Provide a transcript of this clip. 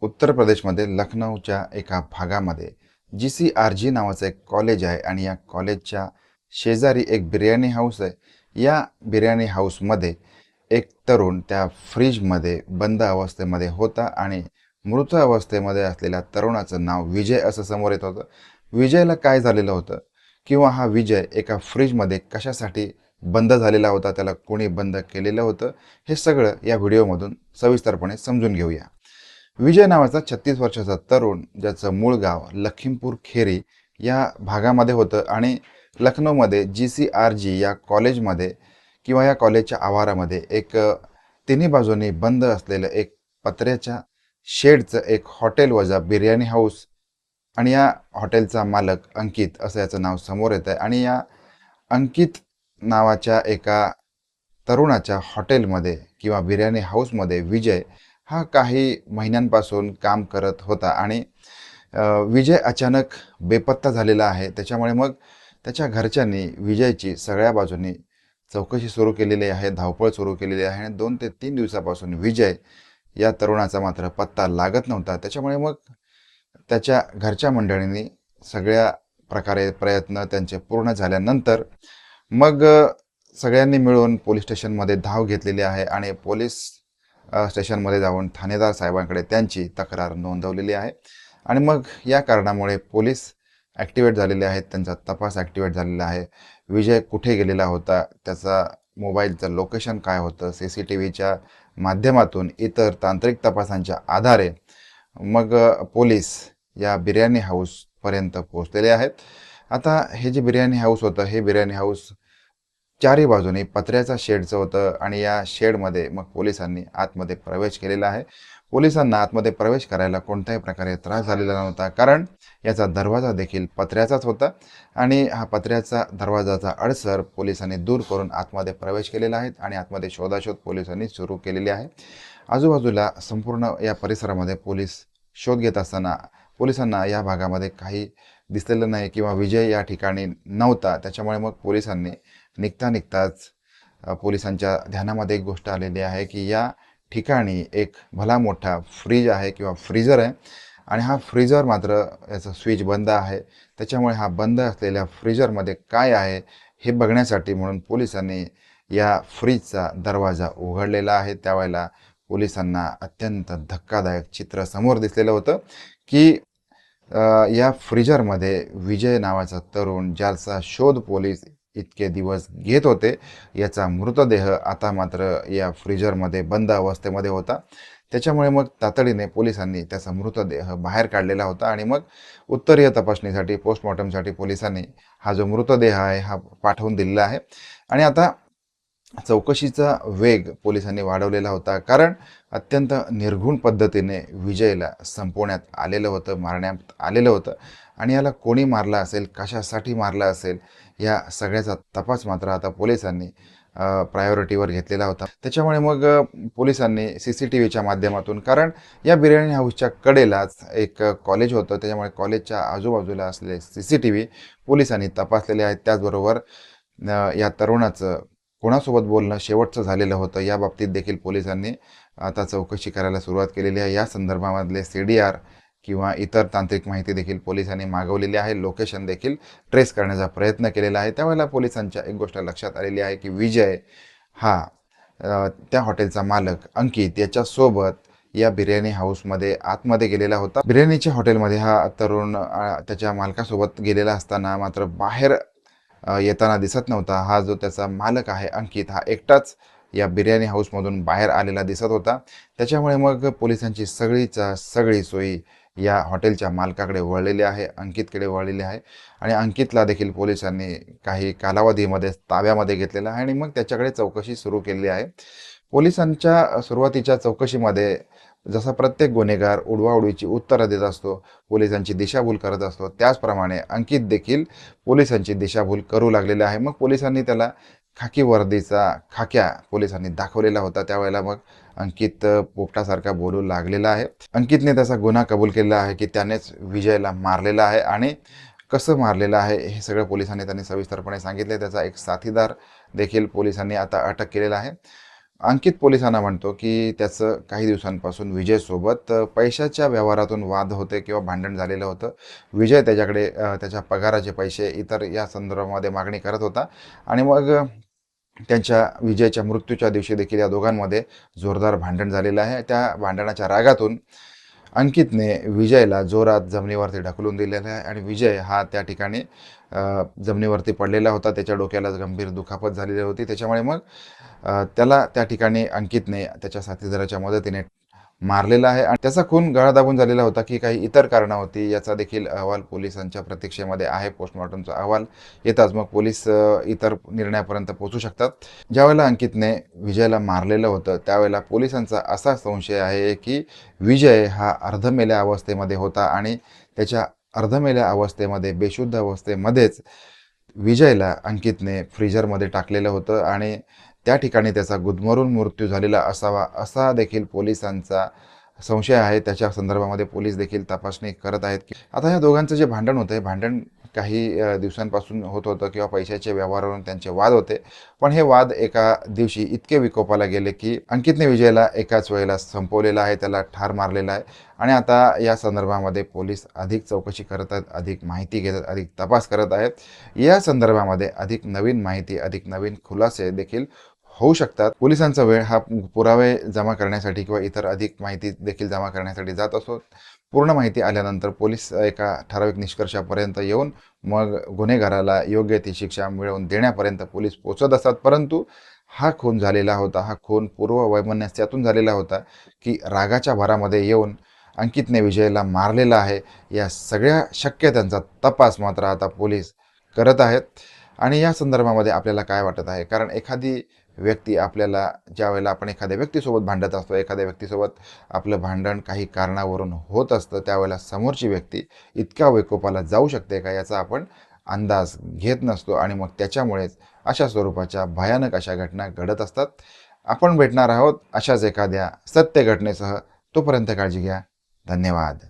उत्तर प्रदेशमध्ये लखनौच्या एका भागामध्ये GCRG नावाचं एक कॉलेज आहे आणि या कॉलेजच्या शेजारी एक बिर्याणी हाऊस आहे. या बिर्याणी हाऊसमध्ये एक तरुण त्या फ्रीजमध्ये बंद अवस्थेमध्ये होता आणि मृत अवस्थेमध्ये असलेल्या तरुणाचं नाव विजय असं समोर येत होतं. विजयला काय झालेलं होतं किंवा हा विजय एका फ्रीजमध्ये कशासाठी बंद झालेला होता, त्याला कोणी बंद केलेलं होतं, हे सगळं या व्हिडिओमधून सविस्तरपणे समजून घेऊया. विजय नावाचा 36 वर्षाचा तरुण, ज्याचं मूळ गाव लखीमपूर खेरी या भागामध्ये होतं आणि लखनौमध्ये GCRG या कॉलेजमध्ये किंवा या कॉलेजच्या आवारामध्ये एक तिन्ही बाजूनी बंद असलेलं एक पत्र्याच्या शेडचं एक हॉटेल वजा बिर्याणी हाऊस आणि या हॉटेलचा मालक अंकित असं याचं नाव समोर येत आहे. आणि या अंकित नावाच्या एका तरुणाच्या हॉटेलमध्ये किंवा बिर्याणी हाऊसमध्ये विजय हा काही महिन्यांपासून काम करत होता आणि विजय अचानक बेपत्ता झालेला आहे. त्याच्यामुळे मग त्याच्या घरच्यांनी विजयची सगळ्या बाजूनी चौकशी सुरू केलेली आहे, धावपळ सुरू केलेली आहे आणि 2 ते 3 दिवसापासून विजय या तरुणाचा मात्र पत्ता लागत नव्हता. त्याच्यामुळे मग त्याच्या घरच्या मंडळींनी सगळ्या प्रकारे प्रयत्न त्यांचे पूर्ण झाल्यानंतर मग सगळ्यांनी मिळून पोलीस स्टेशनमध्ये धाव घेतलेली आहे आणि पोलीस स्टेशनमध्ये जाऊन ठाणेदार साहेबांकडे त्यांची तक्रार नोंदवलेली आहे. आणि मग या कारणामुळे पोलीस ॲक्टिवेट झालेले आहेत, त्यांचा तपास ॲक्टिवेट झालेला आहे. विजय कुठे गेलेला होता, त्याचा मोबाईलचं लोकेशन काय होतं, CCTVच्या माध्यमातून इतर तांत्रिक तपासांच्या आधारे मग पोलीस या बिर्याणी हाऊसपर्यंत पोहोचलेले आहेत. आता हे जे बिर्याणी हाऊस होतं, हे बिर्याणी हाऊस चारही बाजूने पत्र्याचा शेडचं होतं आणि या शेडमध्ये मग पोलिसांनी आतमध्ये प्रवेश केलेला आहे. पोलिसांना आतमध्ये प्रवेश करायला कोणत्याही प्रकारे त्रास झालेला नव्हता, कारण याचा दरवाजा देखील पत्र्याचाच होता आणि हा पत्र्याचा दरवाजाचा अडसर पोलिसांनी दूर करून आतमध्ये प्रवेश केलेला आहे आणि आतमध्ये शोधाशोध पोलिसांनी सुरू केलेली आहे. आजूबाजूला संपूर्ण या परिसरामध्ये पोलीस शोध घेत असताना पोलिसांना या भागामध्ये काही दिसलेलं नाही किंवा विजय या ठिकाणी नव्हता. त्याच्यामुळे मग पोलिसांनी निघताच पोलिसांच्या ध्यानामध्ये एक गोष्ट आलेली आहे की या ठिकाणी एक भला मोठा फ्रीज आहे किंवा फ्रीजर आहे आणि हा फ्रीजर मात्र याचा स्विच बंद आहे. त्याच्यामुळे हा बंद असलेल्या फ्रीजरमध्ये काय आहे हे बघण्यासाठी म्हणून पोलिसांनी या फ्रीजचा दरवाजा उघडलेला आहे. त्यावेळेला पोलिसांना अत्यंत धक्कादायक चित्र समोर दिसलेलं होतं की या फ्रीजरमध्ये विजय नावाचा तरुण, ज्याचा शोध पोलीस इतके दिवस घेत होते, याचा मृतदेह आता मात्र या फ्रीजरमध्ये बंद अवस्थेमध्ये होता. त्याच्यामुळे मग तातडीने पोलिसांनी त्याचा मृतदेह बाहेर काढलेला होता आणि मग उत्तरीय तपासणीसाठी, पोस्टमॉर्टमसाठी पोलिसांनी हा जो मृतदेह आहे हा पाठवून दिलेला आहे. आणि आता चौकशीचा वेग पोलिसांनी वाढवलेला होता, कारण अत्यंत निर्घुण पद्धतीने विजयला संपवण्यात आलेलं होतं, मारण्यात आलेलं होतं आणि याला कोणी मारला असेल, कशासाठी मारला असेल, या सगळ्याचा तपास मात्र आता पोलिसांनी प्रायोरिटीवर घेतलेला होता. त्याच्यामुळे मग पोलिसांनी CCTVच्या माध्यमातून, कारण या बिर्याणी हाऊसच्या कडेलाच एक कॉलेज होतं, त्याच्यामुळे कॉलेजच्या आजूबाजूला असलेले CCTV पोलिसांनी तपासलेले आहेत. त्याचबरोबर या तरुणाचं कोणासोबत बोलणं शेवटचं झालेलं होतं या बाबतीत देखील पोलिसांनी आता चौकशी करायला सुरुवात केलेली आहे. या संदर्भामधले CDR किंवा इतर तांत्रिक माहिती देखील पोलिसांनी मागवलेली आहे. लोकेशन देखील ट्रेस करण्याचा प्रयत्न केलेला आहे. त्यावेळेला पोलिसांच्या एक गोष्ट लक्षात आलेली आहे की विजय हा त्या हॉटेलचा मालक अंकित याच्यासोबत या बिर्याणी हाऊसमध्ये आतमध्ये गेलेला होता. बिर्याणीच्या हॉटेलमध्ये हा तरुण त्याच्या मालकासोबत गेलेला असताना मात्र बाहेर येताना दिसत नव्हता. हा जो त्याचा मालक आहे अंकित, हा एकटाच या बिर्याणी हाऊसमधून बाहेर आलेला दिसत होता. त्याच्यामुळे मग पोलिसांची सगळी सोयी या हॉटेलच्या मालकाकडे वळलेली आहे, अंकितकडे वळलेली आहे आणि अंकितला देखील पोलिसांनी काही कालावधीमध्ये ताब्यामध्ये घेतलेला आहे आणि मग त्याच्याकडे चौकशी सुरू केलेली आहे. पोलिसांच्या सुरुवातीच्या चौकशीमध्ये जसा प्रत्येक गुन्हेगार उडवाउडवीची उत्तरं देत असतो, पोलिसांची दिशाभूल करत असतो, त्याचप्रमाणे अंकित देखील पोलिसांची दिशाभूल करू लागलेला आहे. मग पोलिसांनी त्याला खाकी वर्दीचा खाक्या पोलिसांनी दाखवलेला होता. त्यावेळेला मग अंकित पोपटासारखा बोलू लागलेला आहे. अंकितने त्याचा गुन्हा कबूल केलेला आहे की त्यानेच विजयला मारलेला आहे आणि कसं मारलेलं आहे हे सगळं पोलिसांनी त्यांनी सविस्तरपणे सांगितले. त्याचा एक साथीदार देखील पोलिसांनी आता अटक केलेला आहे. अंकित पोलिसांना म्हणतो की त्याचं काही दिवसांपासून विजयसोबत पैशाच्या व्यवहारातून वाद होते किंवा भांडण झालेलं होतं. विजय त्याच्याकडे त्याच्या पगाराचे पैसे इतर या संदर्भामध्ये मागणी करत होता आणि मग त्यांच्या विजयच्या मृत्यूच्या दिवशी देखील या दोघांमध्ये जोरदार भांडण झालेलं आहे. त्या भांडणाच्या रागातून अंकितने विजयला जोरात जमिनीवरती ढकलून दिलेला आहे आणि विजय हा त्या ठिकाणी जमिनीवरती पडलेला होता. त्याच्या डोक्याला गंभीर दुखापत झालेली होती. त्याच्यामुळे मग त्याला त्या ठिकाणी अंकितने त्याच्या साथीदाराच्या मदतीने मारलेला आहे आणि त्याचा खून गळा दाबून झालेला होता की काही इतर कारणं होती याचा देखील अहवाल पोलिसांच्या प्रतीक्षेमध्ये आहे. पोस्टमॉर्टमचा अहवाल येताच मग पोलीस इतर निर्णयापर्यंत पोहोचू शकतात. ज्यावेळेला अंकितने विजयला मारलेलं होतं त्यावेळेला पोलिसांचा असा संशय आहे की विजय हा अर्धमेल्या अवस्थेमध्ये होता आणि त्याच्या अर्धमेल्या अवस्थेमध्ये बेशुद्ध अवस्थेमध्येच विजयला अंकितने फ्रीजरमध्ये टाकलेलं होतं आणि त्या ठिकाणी त्याचा गुदमरून मृत्यू झालेला असावा असा देखील पोलिसांचा संशय आहे. त्याच्या संदर्भामध्ये पोलीस देखील तपासणी करत आहेत की आता ह्या दोघांचं जे भांडण होतं हे भांडण काही दिवसांपासून होत होतं किंवा पैशाच्या व्यवहारावरून त्यांचे वाद होते. पण हे वाद एका दिवशी इतके विकोपाला गेले की अंकितने विजयला एकाच वेळेला संपवलेला आहे, त्याला ठार मारलेला आहे आणि आता या संदर्भामध्ये पोलीस अधिक चौकशी करत आहेत, अधिक माहिती घेत आहेत, अधिक तपास करत आहेत. या संदर्भामध्ये अधिक नवीन माहिती, अधिक नवीन खुलासे देखील होऊ शकतात. पोलिसांचा वेळ हा पुरावे जमा करण्यासाठी किंवा इतर अधिक माहिती देखील जमा करण्यासाठी जात असतो. पूर्ण माहिती आल्यानंतर पोलीस एका ठराविक निष्कर्षापर्यंत येऊन मग गुन्हेगाराला योग्य ती शिक्षा मिळवून देण्यापर्यंत पोलीस पोचत असतात. परंतु हा खून झालेला होता, हा खून पूर्ववैमनस्यातून झालेला होता की रागाच्या भरामध्ये येऊन अंकितने विजयला मारलेला आहे. या सगळ्या शक्यतांचा तपास मात्र आता पोलीस करत आहेत. आणि या संदर्भामध्ये आपल्याला काय वाटत आहे, कारण एखादी व्यक्ती आपल्याला ज्यावेळेला आपण एखाद्या व्यक्तीसोबत भांडत असतो, एखाद्या व्यक्तीसोबत आपलं भांडण काही कारणावरून होत असतं, त्यावेळेला समोरची व्यक्ती इतक्या विकोपाला जाऊ शकते का याचा आपण अंदाज घेत नसतो आणि मग त्याच्यामुळेच अशा स्वरूपाच्या भयानक अशा घटना घडत असतात. आपण भेटणार आहोत अशाच एखाद्या सत्य घटनेसह. तोपर्यंत काळजी घ्या. धन्यवाद.